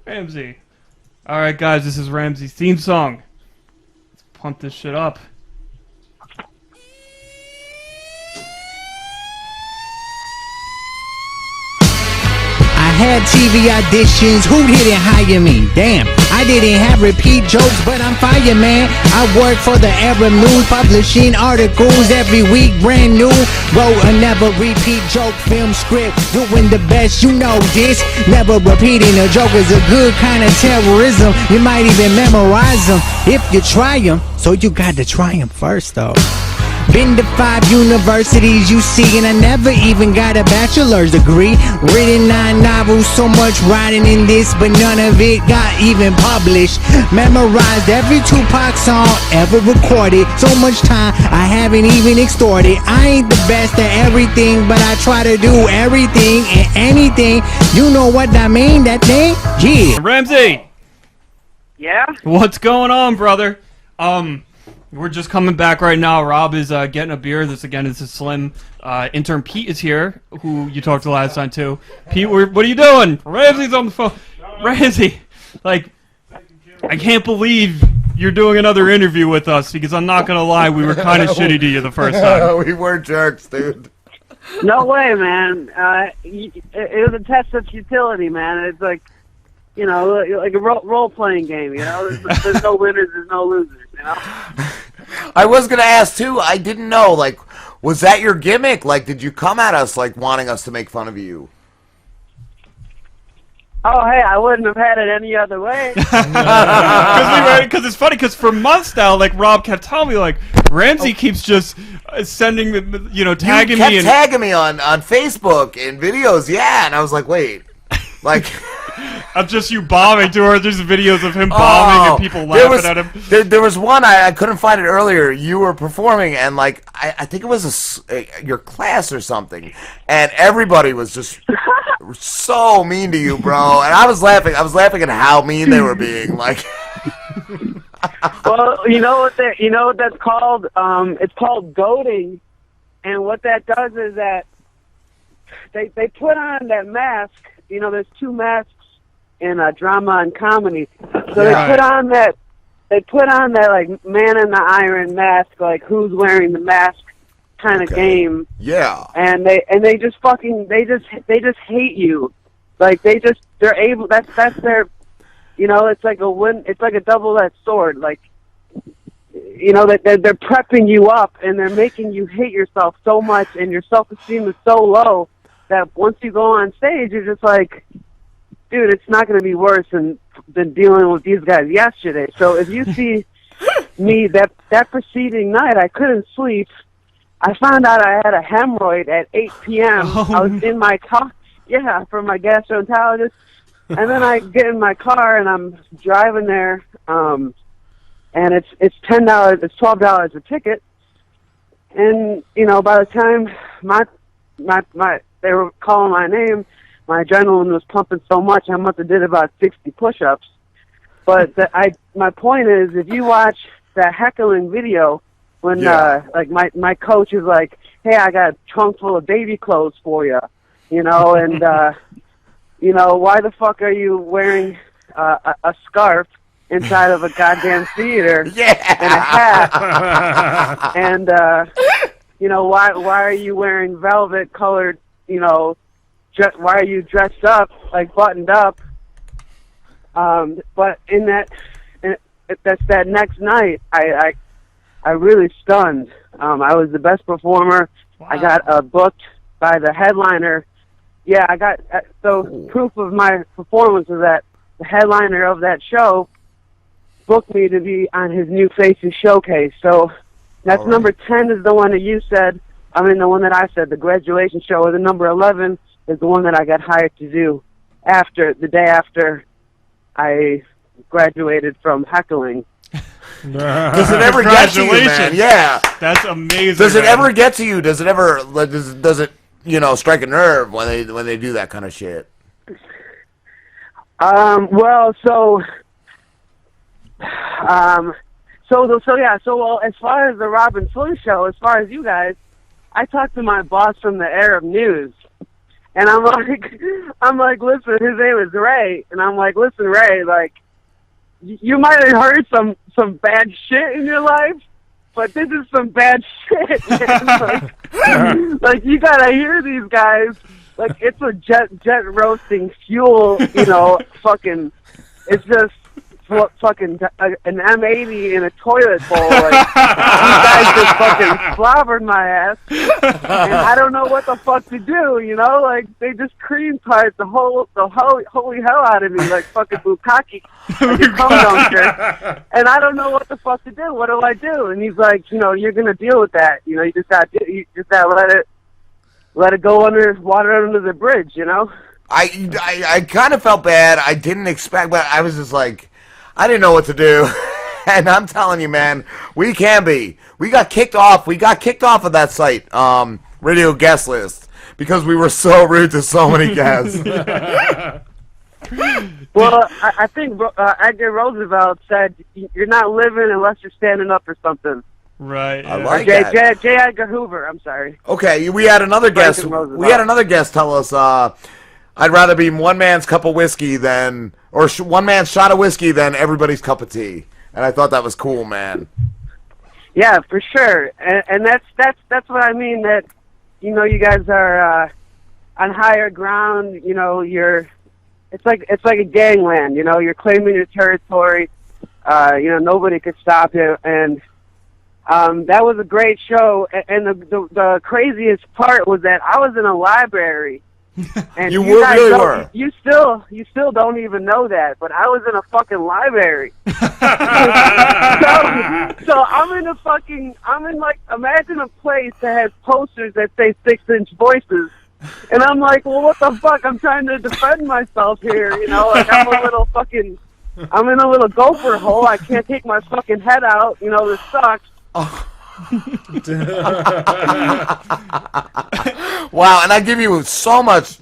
Ramzy. Alright, guys, this is Ramzy's theme song. Let's pump this shit up. I had TV auditions, who didn't hire me? Damn, I didn't have repeat jokes, but I'm fire, man. I work for the Arab News, publishing articles every week, brand new. Wrote a never repeat joke film script, doing the best, you know this. Never repeating a joke is a good kind of terrorism. You might even memorize them if you try them. So you got to try them first, though. Been to 5 universities, you see, and I never even got a bachelor's degree. Written 9 novels, so much writing in this, but none of it got even published. Memorized every Tupac song ever recorded. So much time I haven't even extorted. I ain't the best at everything, but I try to do everything and anything. You know what I mean, that thing? Yeah. Ramzy! Yeah? What's going on, brother? We're just coming back right now. Rob is getting a beer. This, again, is a Slim. Intern Pete is here, who you talked to last time, too. Pete, what are you doing? Ramzy's on the phone. Ramzy, like, I can't believe you're doing another interview with us, because I'm not going to lie, we were kind of shitty to you the first time. We were jerks, dude. No way, man. It was a test of futility, man. It's like, you know, like a role-playing game, you know? There's no winners, there's no losers, you know? I was going to ask, too, I didn't know, like, was that your gimmick? Like, did you come at us, like, wanting us to make fun of you? Oh, hey, I wouldn't have had it any other way. Because it's funny, because for months now, like, Rob kept telling me, like, Ramzy keeps just sending, you know, tagging me. You kept tagging me on Facebook and videos, yeah, and I was like, wait, like... Of just you bombing to her. There's videos of him bombing and people laughing at him. There was one, I couldn't find it earlier. You were performing, and like I think it was your class or something, and everybody was just so mean to you, bro. And I was laughing. I was laughing at how mean they were being. Like, well, you know what that's called? It's called goading, and what that does is that they put on that mask. You know, there's 2 masks in drama and comedy. So they put on that like man in the iron mask, like who's wearing the mask kind of game. Yeah. And they just hate you. Like they're able, that's their, you know, it's like a double-edged sword. Like, you know, that they're prepping you up and they're making you hate yourself so much, and your self-esteem is so low that once you go on stage, you're just like, dude, it's not going to be worse than dealing with these guys yesterday. So if you see me that preceding night, I couldn't sleep. I found out I had a hemorrhoid at 8 p.m. I was in my car, from my gastroenterologist. And then I get in my car and I'm driving there, and it's $10, it's $12 a ticket. And you know, by the time they were calling my name, my adrenaline was pumping so much I must have did about 60 push-ups. But my point is, if you watch that heckling video when like my coach is like, "Hey, I got a trunk full of baby clothes for you," you know, and you know, why the fuck are you wearing a scarf inside of a goddamn theater and a hat? And you know, why are you wearing velvet colored, you know, why are you dressed up, like buttoned up? But in that next night, I really stunned. I was the best performer. Wow. I got booked by the headliner. Yeah, I got proof of my performance is that the headliner of that show booked me to be on his New Faces showcase. So that's right. Number 10 is the one that you said. I mean, the one that I said, the graduation show, or the number 11 is the one that I got hired to do the day after I graduated from heckling. Does it ever get to you, man? Yeah. That's amazing. Does it ever get to you? Does it ever, does it, you know, strike a nerve when they do that kind of shit? Well, so as far as the Robin Slim show, as far as you guys, I talked to my boss from the Arab News, And I'm like, listen, his name is Ray, and I'm like, listen, Ray, like, you might have heard some bad shit in your life, but this is some bad shit, man. Like you gotta hear these guys. Like, it's a jet roasting fuel, fucking, it's just fucking an M80 in a toilet bowl. Like, these guys just fucking slobbered my ass, and I don't know what the fuck to do, like, they just cream pipe the holy hell out of me, like fucking bukkake, like a cum dumpster, and I don't know what the fuck to do. What do I do? And he's like, you're gonna deal with that, you just gotta let it go water under the bridge, I kind of felt bad. I didn't expect, but I was just like, I didn't know what to do. And I'm telling you, man, we can be. We got kicked off. We got kicked off of that site, radio guest list, because we were so rude to so many guests. Well, I think Edgar Roosevelt said, "You're not living unless you're standing up for something." Right. I like J. that. J. Edgar Hoover. I'm sorry. Okay, we had another guest. We had another guest tell us, I'd rather be one man's cup of whiskey than, or one man's shot of whiskey than everybody's cup of tea. And I thought that was cool, man. Yeah, for sure. And that's what I mean. That you guys are on higher ground. It's like a gangland. You're claiming your territory. Nobody could stop you. And that was a great show. And the craziest part was that I was in a library. And you guys were. You still don't even know that, but I was in a fucking library. so I'm in like, imagine a place that has posters that say 6-inch voices, and I'm like, well, what the fuck? I'm trying to defend myself here, like I'm in a little gopher hole. I can't take my fucking head out, this sucks. Oh. Wow, and I give you so much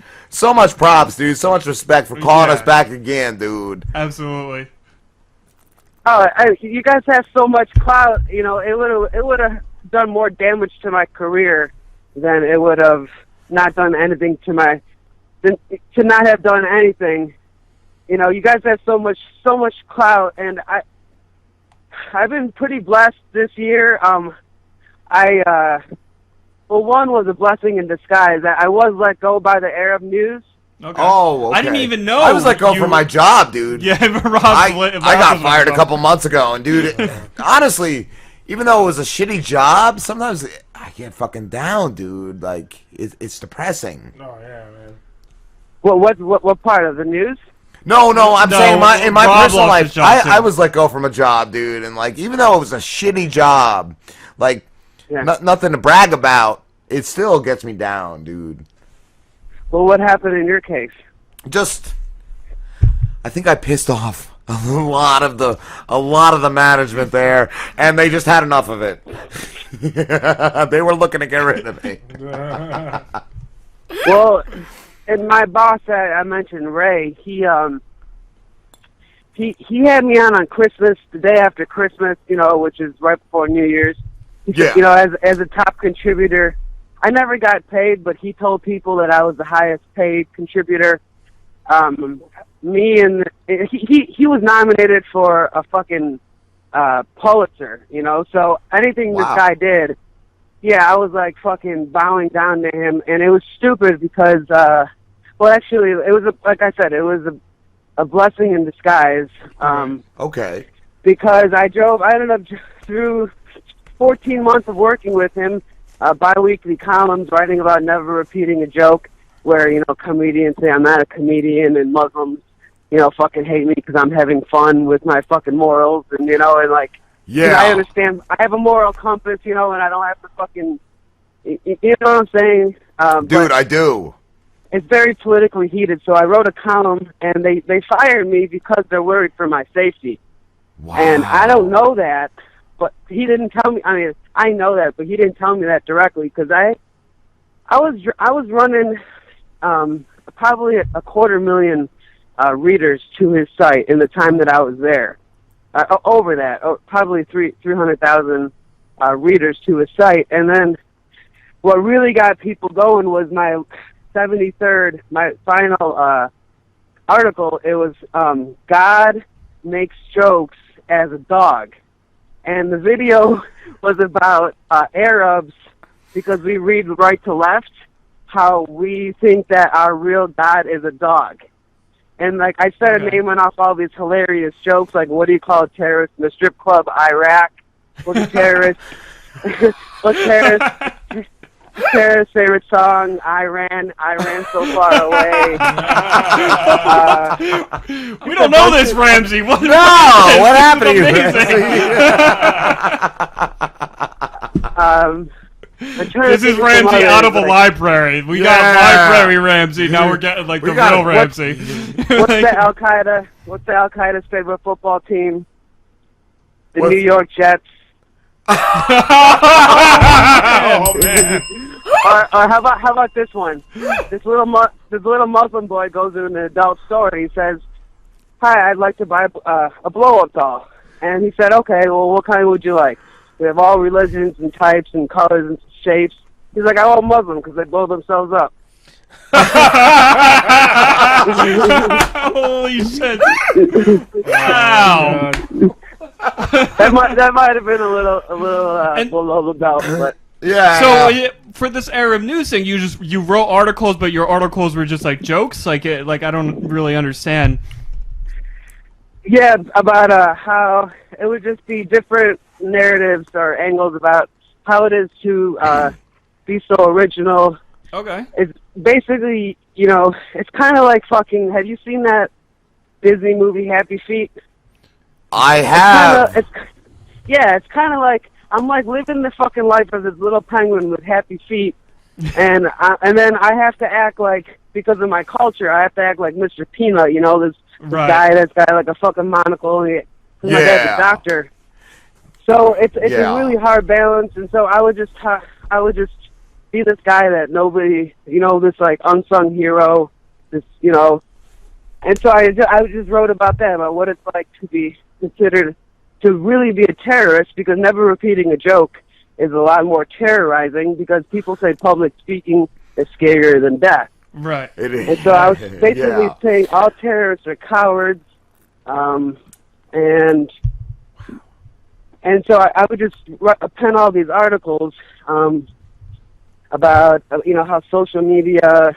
props, dude. So much respect for calling us back again, dude. Absolutely. Oh, you guys have so much clout. It would have done more damage to my career than it would have not done anything to not have done anything. You guys have so much clout, and I've been pretty blessed this year. One was a blessing in disguise. I was let go by the Arab News. Okay. Oh, okay. I didn't even know. I was let go from my job, dude. Yeah, I got fired a couple months ago, and dude, honestly, even though it was a shitty job, sometimes I get fucking down, dude. Like, it's depressing. Oh yeah, man. What part of the news? No, I'm saying in my Rob personal lost his life, job, I too. was let go from a job, dude, and like, even though it was a shitty job, like, nothing to brag about, it still gets me down, dude. Well, what happened in your case? I think I pissed off a lot of the management there, and they just had enough of it. They were looking to get rid of me. Well, and my boss, I mentioned Ray. He had me on Christmas, the day after Christmas, which is right before New Year's. Yeah. As a top contributor. I never got paid, but he told people that I was the highest paid contributor. He was nominated for a fucking Pulitzer, so anything this guy did, I was like fucking bowing down to him, and it was stupid because, actually, it was like I said, it was a blessing in disguise. Okay. Because I ended up through 14 months of working with him, bi-weekly columns writing about never repeating a joke, where, comedians say I'm not a comedian, and Muslims, fucking hate me because I'm having fun with my fucking morals, and, and like, I understand, I have a moral compass, and I don't have to fucking, you know what I'm saying? Dude, I do. It's very politically heated, so I wrote a column, and they fired me because they're worried for my safety. Wow. And I don't know that, but he didn't tell me. I mean, I know that, but he didn't tell me that directly because I was running probably 250,000 readers to his site in the time that I was there. Over that, probably 300,000 readers to his site, and then what really got people going was 73rd, my final article, it was God makes jokes as a dog. And the video was about Arabs, because we read right to left, how we think that our real God is a dog. And, like, I started naming off all these hilarious jokes, like, what do you call a terrorist in the strip club, Iraq? What's a terrorist? What's terrorist favorite song? I ran so far away. We don't know this, Ramzy. What happened to you? This is Ramzy out of a library. We got a library Ramzy. Now we're getting like the real Ramzy. What's the Al Qaeda's favorite football team? The New York Jets. Oh man! Or how about this one? This little Muslim boy goes to an adult store and he says, "Hi, I'd like to buy a blow-up doll." And he said, "Okay, well, what kind would you like? We have all religions and types and colors and shapes." He's like, "I want Muslim because they blow themselves up." Holy shit! Wow. that might have been a little below the belt, but yeah. So for this Arab news thing, you wrote articles, but your articles were just like jokes, like I don't really understand. Yeah, about how it would just be different narratives or angles about how it is to be so original. Okay. It's basically, it's kind of like fucking. Have you seen that Disney movie Happy Feet? I have. It's kind of like I'm like living the fucking life of this little penguin with happy feet, and then I have to act like, because of my culture, I have to act like Mr. Peanut, this guy that's got like a fucking monocle, and my dad's a doctor. So it's a really hard balance, and so I would just be this guy that nobody, this like unsung hero, this, and so I just wrote about that, about what it's like to be considered to really be a terrorist, because never repeating a joke is a lot more terrorizing, because people say public speaking is scarier than death. Right. It is. And so I was basically saying all terrorists are cowards, and so I would just pen all these articles about how social media,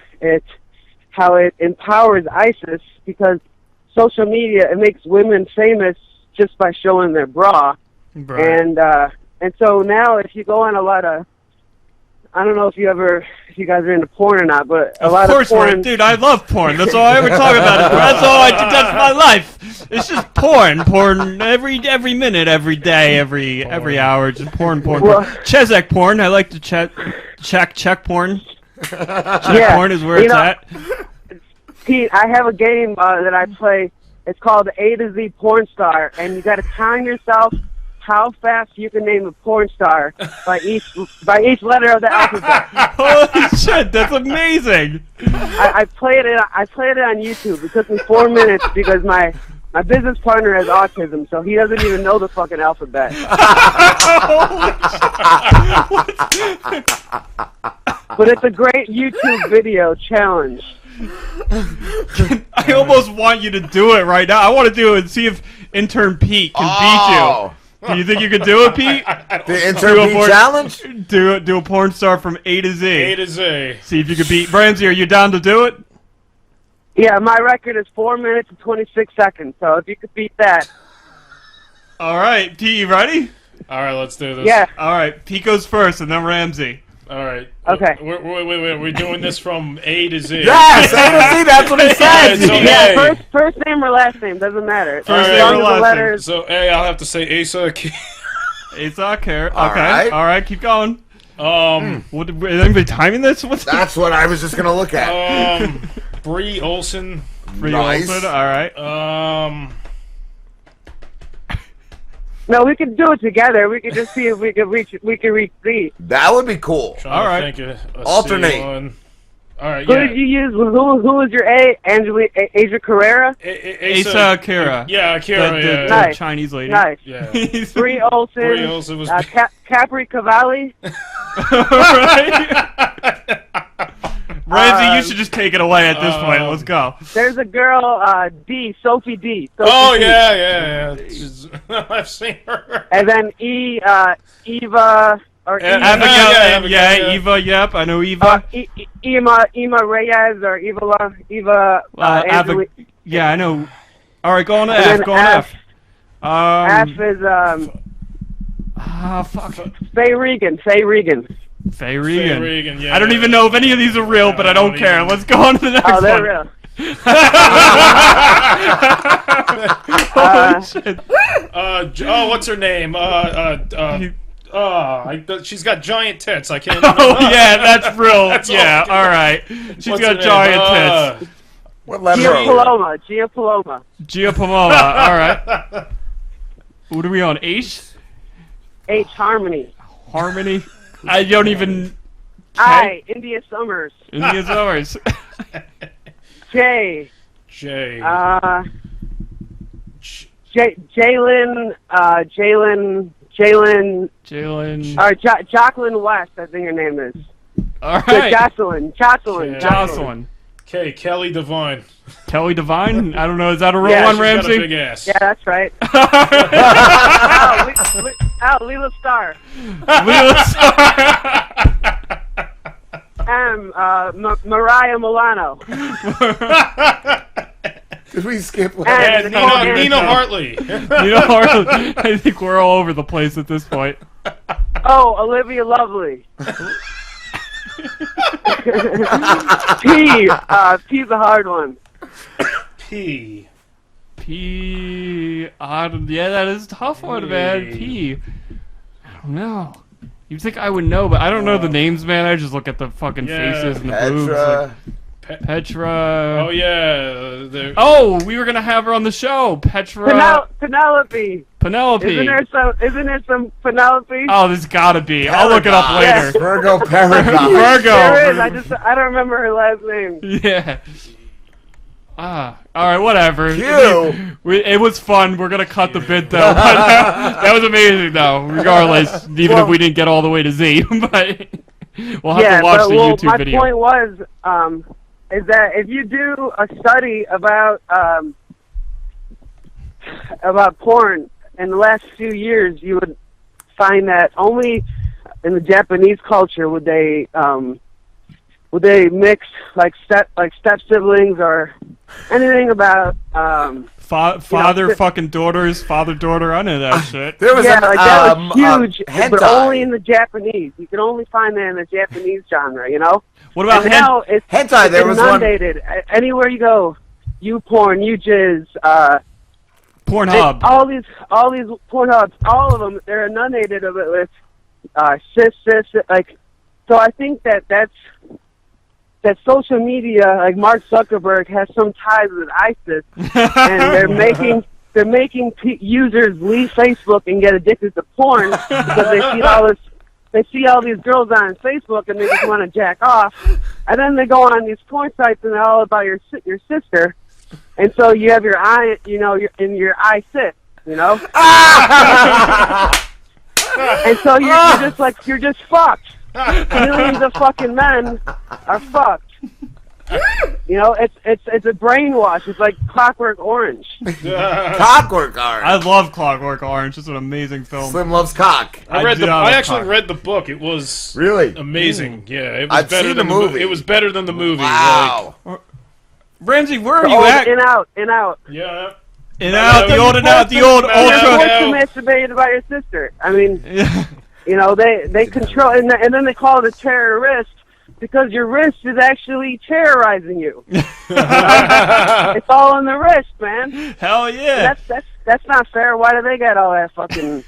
how it empowers ISIS, because social media, it makes women famous just by showing their bra. Right. And so now if you go on a lot of, I don't know if you guys are into porn or not, but a lot of porn. Dude, I love porn. That's all I ever talk about. That's all I do. That's my life. It's just porn every minute, every day, every hour. Just porn. Well, Chezek porn. I like to check porn. Check porn is where it's at. Pete, I have a game that I play. It's called A to Z Porn Star, and you got to time yourself how fast you can name a porn star by each letter of the alphabet. Holy shit, that's amazing! I played it on YouTube. It took me 4 minutes because my business partner has autism, so he doesn't even know the fucking alphabet. But it's a great YouTube video challenge. I almost want you to do it right now. I want to do it and see if intern Pete can beat you. Do you think you could do it, Pete? The intern Pete challenge? Do a porn star from A to Z. A to Z. See if you could beat Ramzy. Are you down to do it? Yeah, my record is 4 minutes and 26 seconds. So if you could beat that. All right, Pete, you ready? All right, let's do this. Yeah. All right, Pete goes first, and then Ramzy. All right. Okay. Wait. We're doing this from A to Z. Yes, A to Z. That's what he said. So Yeah, first name or last name doesn't matter. First As name long or as the last letters. So A, I'll have to say Asa. Asa, care. All Okay. right. All right, keep going. What, is anybody timing this? That's what I was just gonna look at. Bree Olson. Bree Nice. Olson, all right. No, we could do it together. We could just see if we could reach Z. That would be cool. All right. Alternate. C1. All right. Who Yeah. did you use? Who was your A? Asia Carrera? Asa Akira. Yeah, Akira. The Nice. Chinese lady. Nice. Yeah. Bree Olson. Bree Olson was. Capri Cavalli. All right. Ramsey, you should just take it away at this point. Let's go. There's a girl, Sophie D. Oh Sophie D. yeah. She's- I've seen her. And then Eva, or Yeah, Abigail, Abigail, yeah. Eva, yep, I know Eva. Ema Reyes or Eva Angeli- Yeah, I know. All right, go on to And F. then Go on to F. F is Fuck. Faye Regan. Faye Regan. Faye Regan, yeah. I don't even know if any of these are real, but I don't care. Let's go on to the next Oh, one. they're real. Holy shit. What's her name? She's got giant tits. I can't. Oh yeah, that's real. That's Yeah, all. all right. She's What's got her giant name? tits. What letter? Gia Paloma. Gia Pomona. All right. What are we on? H? H Harmony. Harmony? I don't even. I India Summers. India Summers. J. J. Jalen. Jalen. Or Jocelyn West, I think her name is. All right. Jocelyn. Jocelyn. Okay, Kelly Devine. Kelly Devine? I don't know. Is that a real Yeah, one, She's got a Ramsey? big ass. Yeah, that's right. Leela Star. Mariah Milano. Did we skip? And Nina Hartley. Nina Hartley. I think we're all over the place at this point. Oh, Olivia Lovely. P. P's a hard one. P. Yeah, that is a tough one, man. P. I don't know. You'd think I would know, but I don't know the names, man. I just look at the fucking faces and the boobs. Like, Petra. Oh yeah. Oh, we were gonna have her on the show. Petra. Penelope. Penelope. Isn't there some Penelope? Oh, there's gotta be. I'll look it up later. Virgo Paragon. Virgo. There is. I don't remember her last name. Yeah. Alright, whatever. Q. It was fun. We're gonna cut the bit though. But that was amazing though, regardless, even if we didn't get all the way to Z. But we'll have to watch the YouTube video. My point was, is that if you do a study about porn in the last few years, you would find that only in the Japanese culture would they mix like step siblings or anything about father fucking daughters, father daughter. I know that shit. There was that was huge, but hentai. only in the Japanese. You can only find that in the Japanese genre, you know. What about And now it's hentai? There was one. inundated. Anywhere you go, YouPorn, YouJizz, Pornhub? all these Pornhubs, all of them, they're inundated of it with cis, like. So I think that social media, like Mark Zuckerberg, has some ties with ISIS, and they're making users leave Facebook and get addicted to porn because they see all these girls on Facebook and they just want to jack off, and then they go on these porn sites and they're all about your sister, and so you have your eye, you're in your eye sit, and so you're just fucked. Millions of fucking men are fucked. It's a brainwash. It's like Clockwork Orange. Clockwork Orange. I love Clockwork Orange. It's an amazing film. Slim loves cock. I actually read the book. It was really amazing. Yeah, it was I've better seen than the movie. It was better than the movie. Wow. Ramsey, where are you at? In out. Yeah. In out, the old ultra. You're forced to masturbate by your sister. I mean, they control, and then they call it a terrorist because your wrist is actually terrorizing you. It's all in the wrist, man. Hell yeah. That's not fair. Why do they get all that fucking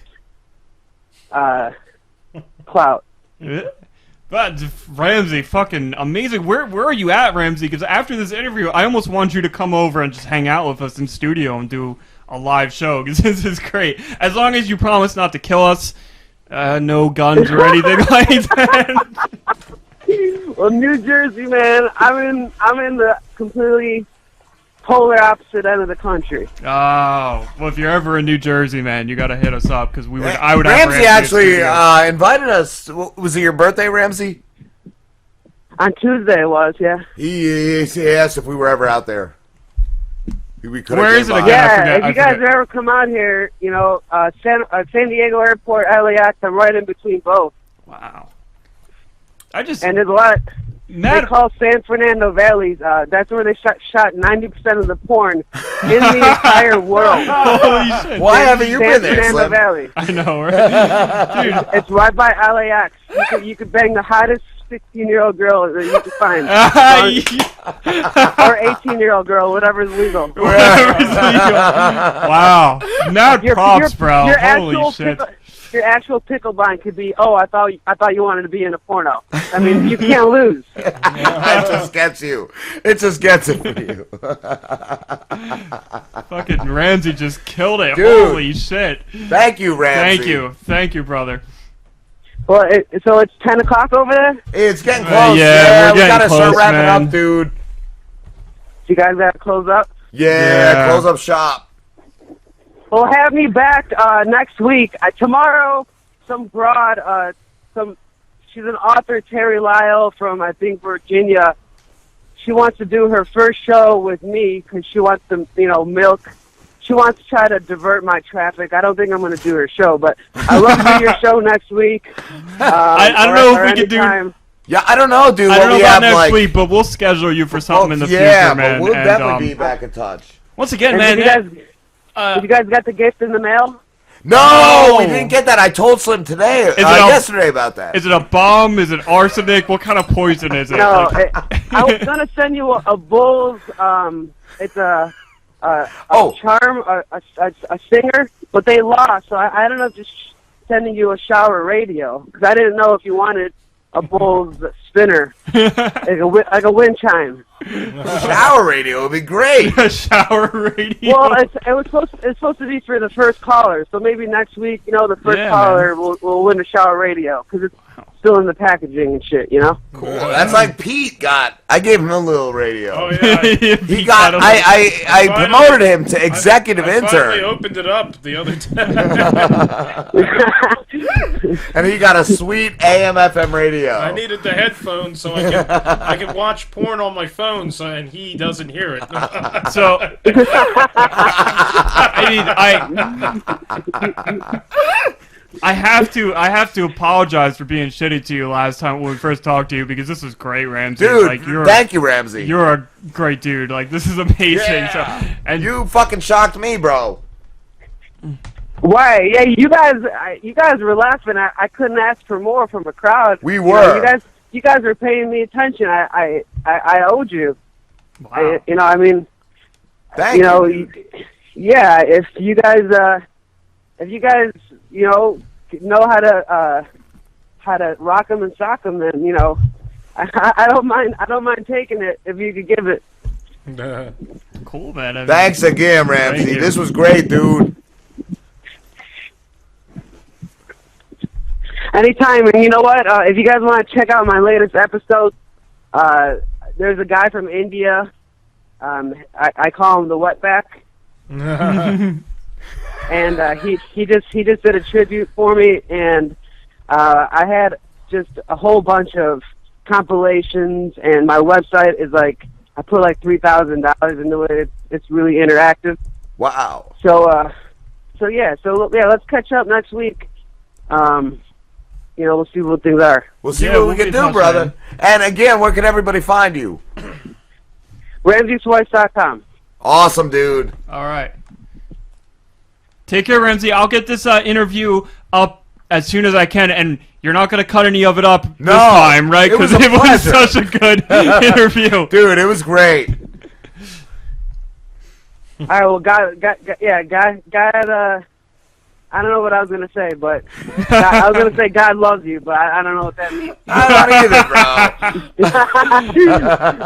clout? But Ramsey, fucking amazing. Where are you at, Ramsey? Because after this interview, I almost want you to come over and just hang out with us in studio and do a live show. Because this is great. As long as you promise not to kill us, no guns or anything like that. Well, New Jersey, man, I'm in the completely polar opposite end of the country. Oh, well, if you're ever in New Jersey, man, you gotta hit us up because I would. Ramsey actually invited us. Was it your birthday, Ramsey? On Tuesday it was, yeah. He asked if we were ever out there. We could. Where is it again? Yeah, if I you guys forget. ever come out here, you know, San Diego Airport, LAX, I'm right in between both. Wow. I just And there's a lot. They Matt. call San Fernando Valley. That's where they shot 90% of the porn in the entire world. Holy shit. Why haven't you San been there, Fernando Slim? Valley. I know, right? Dude. It's right by LAX. You could bang the hottest 16-year-old girl that you could find, or 18-year-old girl, whatever's legal. Wherever it's legal. Wow. Mad props, bro. Your Holy actual shit. Your actual pickle line could be, oh, I thought you wanted to be in a porno. I mean, you can't lose. That just gets you. It just gets it for you. Fucking Ramsey just killed it. Dude. Holy shit. Thank you, Ramsey. Thank you. Thank you, brother. Well, so it's 10 o'clock over there? It's getting close. yeah, we're we getting gotta start close, wrapping man. up, dude. You guys got to close up? Yeah, close up shop. Well, have me back next week. Tomorrow, some broad, she's an author, Terry Lyle from, I think, Virginia. She wants to do her first show with me because she wants to, milk. She wants to try to divert my traffic. I don't think I'm going to do her show, but I love to do your show next week. I don't know if we could do. Yeah, I don't know, dude. I don't know we about have, next like, week, but we'll schedule you for something in the yeah, future, man. but we'll And, definitely be back in touch. Once again, And man. you guys got the gift in the mail? No, we didn't get that. I told Slim today, yesterday about that. Is it a bomb? Is it arsenic? What kind of poison is it? No, Like- I was gonna send you a Bulls. It's a charm, a singer, but they lost. So I don't know if just sending you a shower radio because I didn't know if you wanted a Bulls spinner, like a wind chime. Shower radio would be great. A shower radio. Well, it's supposed to be for the first caller. So maybe next week, the first caller will win a shower radio because it's still in the packaging and shit. Cool. That's like Pete got. I gave him a little radio. Oh yeah. He got. I promoted him to executive I finally intern, opened it up the other day. and he got a sweet AM/FM radio. I needed the headphones so I could watch porn on my phone, and he doesn't hear it. So, I have to apologize for being shitty to you last time when we first talked to you because this was great, Ramsey. Dude, like, thank you, Ramsey. You're a great dude. Like, this is amazing. Yeah. So, and You fucking shocked me, bro. Why? Yeah, you guys were laughing. I couldn't ask for more from a crowd. We were. You guys were paying me attention. I owed you. wow. I mean, Thank you. Yeah. If you guys know how to rock them and sock them, then I don't mind. I don't mind taking it if you could give it. Cool, man. I mean, Thanks again, Thank Ramsey. you. This was great, dude. Anytime, and you know what? If you guys want to check out my latest episode, there's a guy from India. I call him the wetback, and he just did a tribute for me, and I had just a whole bunch of compilations, and my website is like I put like $3,000 into it. It's really interactive. Wow. So let's catch up next week. We'll see what things are. We'll see Yeah, what we'll we be can in do, touch, brother. man. And again, where can everybody find you? RamzySweis.com. Awesome, dude. All right. Take care, Ramsey. I'll get this interview up as soon as I can, and you're not going to cut any of it up this time, right? it was Because a it was pleasure. such a good interview. Dude, it was great. All right, well, God, I don't know what I was going to say, but I was going to say God loves you, but I don't know what that means. I don't either, bro.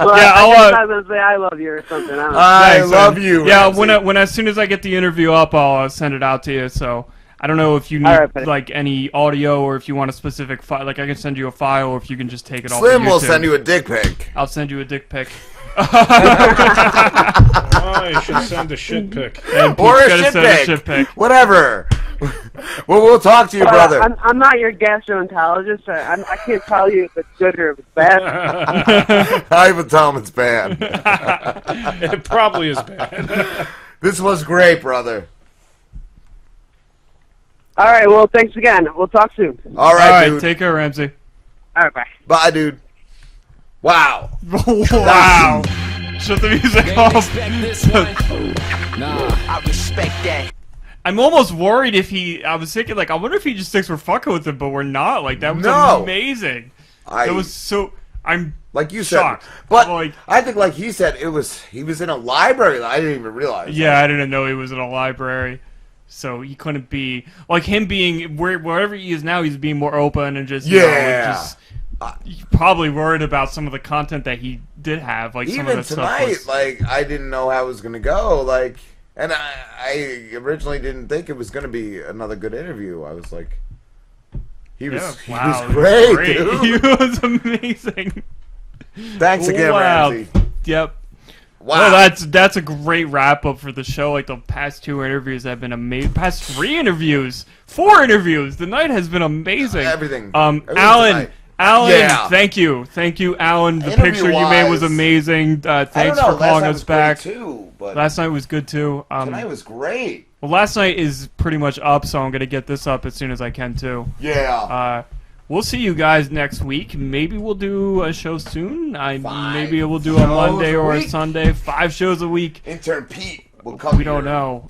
Well, Yeah, I was going to say I love you or something. I don't know. I Thanks, love man. you, Yeah, Ramsey. when as soon as I get the interview up, I'll send it out to you. So I don't know if you need All right, buddy. like any audio or if you want a specific file. Like I can send you a file, or if you can just take it off. Slim of will YouTube. send you a dick pic. I'll send you a dick pic. Oh, you should send a shit pic. And Or Pete's a gotta shit send pic. shit pic. Whatever. Well, we'll talk to you, brother. I'm not your gastroenterologist. I can't tell you if it's good or if it's bad. I even tell him it's bad. It probably is bad. This was great, brother. All right, well, thanks again. We'll talk soon. All right, dude. Take care, Ramsey. All right, bye. Bye, dude. Wow. Wow. Shut the music off. I respect that. I'm almost worried if I was thinking, like, I wonder if he just thinks we're fucking with him, but we're not. Like, that was amazing. That was so... I'm like you shocked. said. But like, I think, like he said, he was in a library. I didn't even realize. Yeah, I didn't know he was in a library. So he couldn't be... Like, him being... Wherever he is now, he's being more open and just... probably worried about some of the content that he did have. Like, some of even the tonight, stuff was, like, I didn't know how it was going to go. Like... And I originally didn't think it was going to be another good interview. I was like, he was great, dude. He was amazing. Thanks again, Ramsey. Yep. Wow. Well, that's a great wrap up for the show. Like, the past 2 interviews have been amazing. Past 3 interviews, 4 interviews. The night has been amazing. Everything. Alan, thank you, Alan. The picture you made was amazing. Thanks for calling us back. Too, but last night was good too. Tonight was great. Well, last night is pretty much up, so I'm gonna get this up as soon as I can too. Yeah. We'll see you guys next week. Maybe we'll do a show soon. Maybe we'll do a Monday or a Sunday. 5 shows a week. Intern Pete will come. We don't know.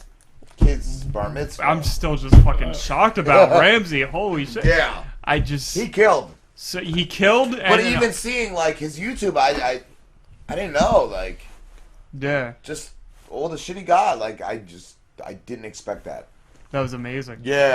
Kids bar mitzvah. I'm still just fucking shocked about Ramsey. Holy shit. Yeah. He killed. So he killed. But even seeing like his YouTube, I didn't know, like, just all the shit he got. Like, I didn't expect that. That was amazing. Yeah.